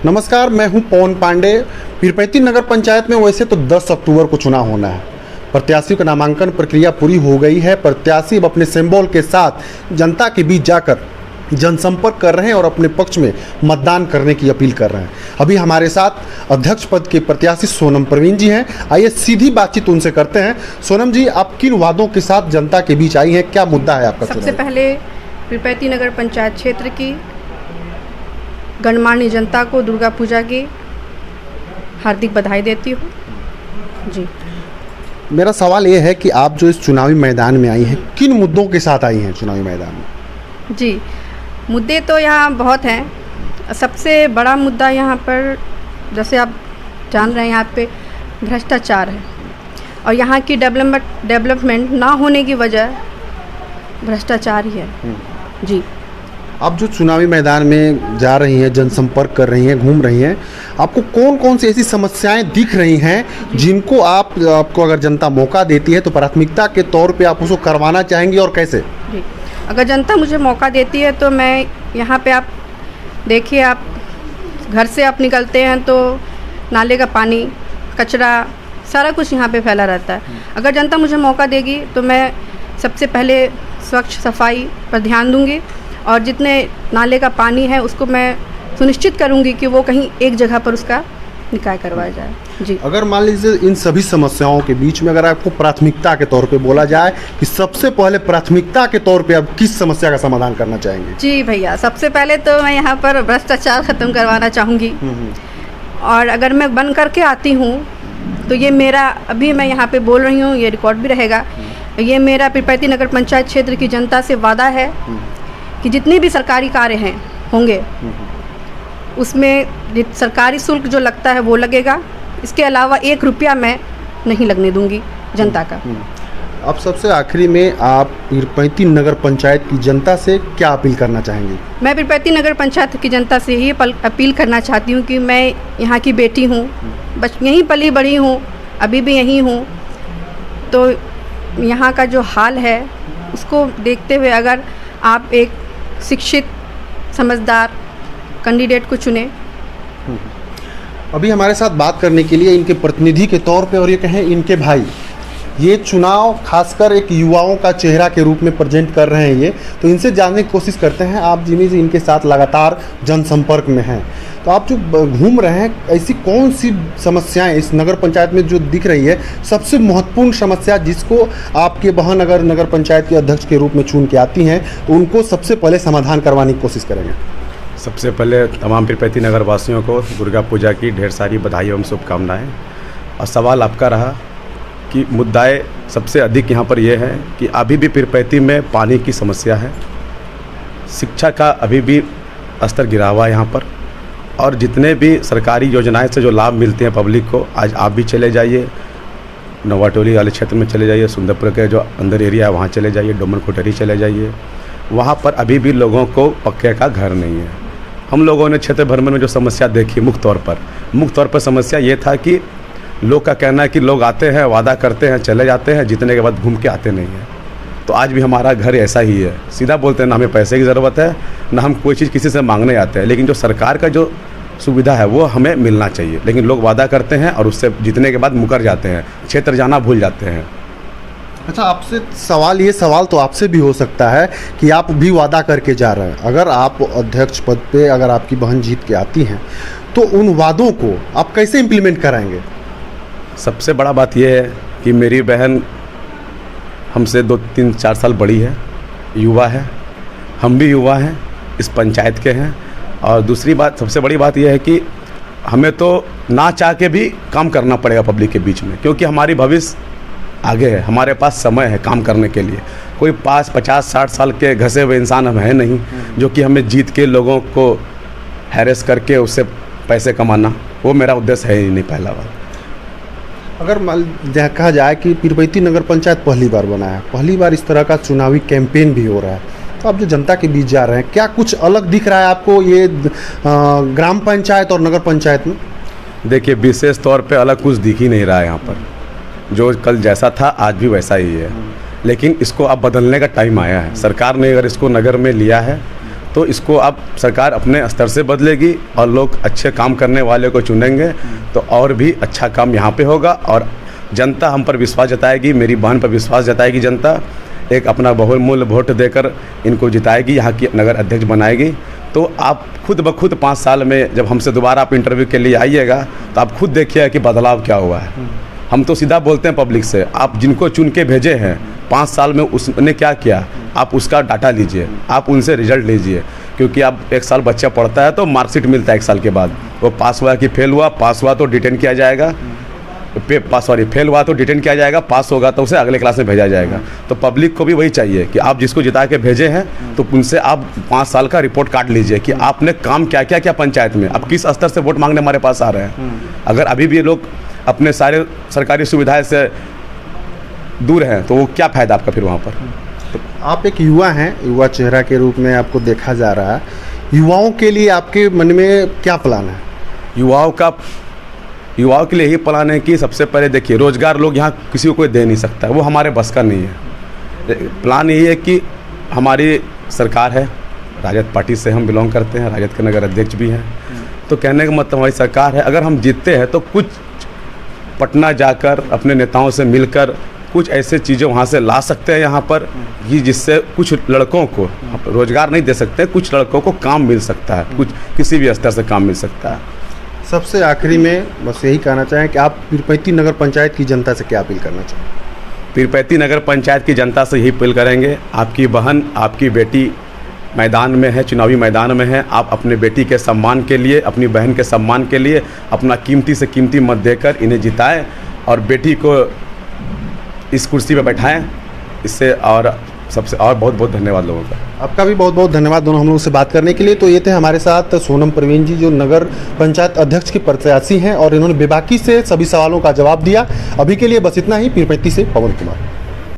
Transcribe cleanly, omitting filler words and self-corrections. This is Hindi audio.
नमस्कार, मैं हूं पवन पांडे। पीरपैंती नगर पंचायत में वैसे तो 10 अक्टूबर को चुनाव होना है। प्रत्याशियों का नामांकन प्रक्रिया पूरी हो गई है। प्रत्याशी अब अपने सिंबल के साथ जनता के बीच जाकर जनसंपर्क कर रहे हैं और अपने पक्ष में मतदान करने की अपील कर रहे हैं। अभी हमारे साथ अध्यक्ष पद के प्रत्याशी सोनम प्रवीण जी हैं। आइए सीधी बातचीत उनसे करते हैं। सोनम जी, आप किन वादों के साथ जनता के बीच आई हैं? क्या मुद्दा है आपका? सबसे पहले पीरपैंती नगर पंचायत क्षेत्र की गणमान्य जनता को दुर्गा पूजा की हार्दिक बधाई देती हूँ जी। मेरा सवाल ये है कि आप जो इस चुनावी मैदान में आई हैं, किन मुद्दों के साथ आई हैं चुनावी मैदान में? जी, मुद्दे तो यहाँ बहुत हैं। सबसे बड़ा मुद्दा यहाँ पर, जैसे आप जान रहे हैं, यहाँ पे भ्रष्टाचार है और यहाँ की डेवलपमेंट ना होने की वजह भ्रष्टाचार ही है जी। आप जो चुनावी मैदान में जा रही हैं, जनसंपर्क कर रही हैं, घूम रही हैं, आपको कौन कौन सी ऐसी समस्याएं दिख रही हैं जिनको आपको अगर जनता मौका देती है तो प्राथमिकता के तौर पे आप उसको करवाना चाहेंगी, और कैसे? जी, अगर जनता मुझे मौका देती है तो मैं यहाँ पे, आप देखिए, आप घर से आप निकलते हैं तो नाले का पानी, कचरा, सारा कुछ यहाँ पे फैला रहता है। अगर जनता मुझे मौका देगी तो मैं सबसे पहले स्वच्छ सफाई पर ध्यान दूँगी और जितने नाले का पानी है उसको मैं सुनिश्चित करूंगी कि वो कहीं एक जगह पर उसका निकाय करवाया जाए जी। अगर मान लीजिए इन सभी समस्याओं के बीच में अगर आपको प्राथमिकता के तौर पे बोला जाए कि सबसे पहले प्राथमिकता के तौर पे आप किस समस्या का समाधान करना चाहेंगे? जी भैया, सबसे पहले तो मैं यहाँ पर भ्रष्टाचार ख़त्म करवाना चाहूँगी। और अगर मैं बन करके आती हूँ तो ये मेरा, अभी मैं यहाँ पर बोल रही हूँ, ये रिकॉर्ड भी रहेगा, ये मेरा पीरपैंती नगर पंचायत क्षेत्र की जनता से वादा है कि जितने भी सरकारी कार्य हैं होंगे उसमें सरकारी शुल्क जो लगता है वो लगेगा। इसके अलावा 1 रुपया मैं नहीं लगने दूंगी जनता का। अब सबसे आखिरी में आप पीरपैंती नगर पंचायत की जनता से क्या अपील करना चाहेंगे? मैं पीरपैंती नगर पंचायत की जनता से ही अपील करना चाहती हूँ कि मैं यहाँ की बेटी हूँ, बस यहीं पली बड़ी हूँ, अभी भी यहीं हूँ। तो यहाँ का जो हाल है उसको देखते हुए अगर आप एक शिक्षित समझदार कैंडिडेट को चुने। अभी हमारे साथ बात करने के लिए इनके प्रतिनिधि के तौर पे, और ये कहें इनके भाई, ये चुनाव खासकर एक युवाओं का चेहरा के रूप में प्रेजेंट कर रहे हैं ये, तो इनसे जानने की कोशिश करते हैं। आप जिन्हीं से इनके साथ लगातार जनसंपर्क में हैं, तो आप जो घूम रहे हैं, ऐसी कौन सी समस्याएं इस नगर पंचायत में जो दिख रही है, सबसे महत्वपूर्ण समस्या जिसको आपके बहन अगर नगर पंचायत के अध्यक्ष के रूप में चुन के आती हैं तो उनको सबसे पहले समाधान करवाने की कोशिश करेंगे? सबसे पहले तमाम पीरपैंती नगर वासियों को दुर्गा पूजा की ढेर सारी बधाई एवं शुभकामनाएँ। और सवाल आपका रहा कि मुद्दाएं सबसे अधिक यहाँ पर यह है कि अभी भी पीरपैंती में पानी की समस्या है, शिक्षा का अभी भी स्तर गिरा हुआ है यहाँ पर, और जितने भी सरकारी योजनाएं से जो लाभ मिलते हैं पब्लिक को, आज आप भी चले जाइए, नवाटोली वाले क्षेत्र में चले जाइए, सुंदरपुर के जो अंदर एरिया है वहाँ चले जाइए, डोमन कोटरी चले जाइए, वहाँ पर अभी भी लोगों को पक्के का घर नहीं है। हम लोगों ने क्षेत्र भर में जो समस्या देखी, मुख्य तौर पर समस्या ये था कि लोग का कहना है कि लोग आते हैं, वादा करते हैं, चले जाते हैं, जीतने के बाद घूम के आते नहीं हैं। तो आज भी हमारा घर ऐसा ही है, सीधा बोलते हैं, ना हमें पैसे की ज़रूरत है, ना हम कोई चीज़ किसी से मांगने आते हैं, लेकिन जो सरकार का जो सुविधा है वो हमें मिलना चाहिए, लेकिन लोग वादा करते हैं और उससे जीतने के बाद मुकर जाते हैं, क्षेत्र जाना भूल जाते हैं। अच्छा, आपसे सवाल तो आपसे भी हो सकता है कि आप भी वादा करके जा रहे हैं, अगर आप अध्यक्ष पद पे अगर आपकी बहन जीत के आती हैं तो उन वादों को आप कैसे इम्प्लीमेंट कराएंगे? सबसे बड़ा बात यह है कि मेरी बहन हमसे 2-3-4 साल बड़ी है, युवा है, हम भी युवा हैं, इस पंचायत के हैं। और दूसरी बात, सबसे बड़ी बात यह है कि हमें तो ना चाह के भी काम करना पड़ेगा पब्लिक के बीच में, क्योंकि हमारी भविष्य आगे है, हमारे पास समय है काम करने के लिए। कोई 50-60 साल के घसे हुए इंसान हम हैं नहीं जो कि हमें जीत के लोगों को हैरेस करके उससे पैसे कमाना, वो मेरा उद्देश्य है ही नहीं। पहला बात, अगर कहा जाए कि पीरपैंती नगर पंचायत पहली बार बना है, पहली बार इस तरह का चुनावी कैंपेन भी हो रहा है, तो आप जो जनता के बीच जा रहे हैं, क्या कुछ अलग दिख रहा है आपको ये ग्राम पंचायत और नगर पंचायत में? देखिए, विशेष तौर पे अलग कुछ दिख ही नहीं रहा है यहाँ पर। जो कल जैसा था आज भी वैसा ही है, लेकिन इसको अब बदलने का टाइम आया है। सरकार ने अगर इसको नगर में लिया है तो इसको अब सरकार अपने स्तर से बदलेगी और लोग अच्छे काम करने वाले को चुनेंगे तो और भी अच्छा काम यहाँ पे होगा और जनता हम पर विश्वास जताएगी, मेरी बहन पर विश्वास जताएगी। जनता एक अपना बहुमूल्य वोट देकर इनको जिताएगी, यहाँ की नगर अध्यक्ष बनाएगी। तो आप खुद ब खुद 5 साल में जब हमसे दोबारा आप इंटरव्यू के लिए आइएगा तो आप खुद देखिए कि बदलाव क्या हुआ है। हम तो सीधा बोलते हैं पब्लिक से, आप जिनको चुन के भेजे हैं 5 साल में उसने क्या किया, आप उसका डाटा लीजिए, आप उनसे रिजल्ट लीजिए। क्योंकि अब 1 साल बच्चा पढ़ता है तो मार्कशीट मिलता है 1 साल के बाद, वो पास हुआ कि फेल हुआ, पास हुआ तो डिटेन किया जाएगा, फेल हुआ तो डिटेन किया जाएगा, पास होगा तो उसे अगले क्लास में भेजा जाएगा। तो पब्लिक को भी वही चाहिए कि आप जिसको जिता के भेजे हैं तो उनसे आप 5 साल का रिपोर्ट कार्ड लीजिए कि आपने काम क्या क्या किया पंचायत में, अब किस स्तर से वोट मांगने हमारे पास आ रहे हैं। अगर अभी भी ये लोग अपने सारे सरकारी सुविधाएं से दूर हैं तो वो क्या फ़ायदा आपका फिर वहाँ पर। तो आप एक युवा हैं, युवा चेहरा के रूप में आपको देखा जा रहा है, युवाओं के लिए आपके मन में क्या प्लान है? युवाओं के लिए यही प्लान है कि सबसे पहले देखिए, रोज़गार लोग यहाँ किसी को कोई दे नहीं सकता है, वो हमारे बस का नहीं है। प्लान यही है कि हमारी सरकार है, राजद पार्टी से हम बिलोंग करते हैं, राजद के नगर अध्यक्ष भी हैं। तो कहने का मतलब हमारी सरकार है, अगर हम जीतते हैं तो कुछ पटना जाकर अपने नेताओं से मिलकर कुछ ऐसे चीज़ें वहाँ से ला सकते हैं यहाँ पर कि जिससे कुछ लड़कों को रोज़गार नहीं दे सकते, कुछ लड़कों को काम मिल सकता है, कुछ किसी भी स्तर से काम मिल सकता है। सबसे आखिरी में बस यही कहना चाहें कि आप पीरपैंती नगर पंचायत की जनता से क्या अपील करना चाहें? पीरपैंती नगर पंचायत की जनता से यही अपील करेंगे, आपकी बहन, आपकी बेटी मैदान में है, चुनावी मैदान में है। आप अपने बेटी के सम्मान के लिए, अपनी बहन के सम्मान के लिए अपना कीमती से कीमती मत देकर इन्हें जिताएं और बेटी को इस कुर्सी पर बैठाएं। इससे और सबसे और बहुत बहुत धन्यवाद लोगों का। आपका भी बहुत बहुत धन्यवाद दोनों हम लोगों से बात करने के लिए। तो ये थे हमारे साथ सोनम परवीन जी, जो नगर पंचायत अध्यक्ष की प्रत्याशी हैं और इन्होंने बेबाकी से सभी सवालों का जवाब दिया। अभी के लिए बस इतना ही। पीरपैंती से पवन कुमार।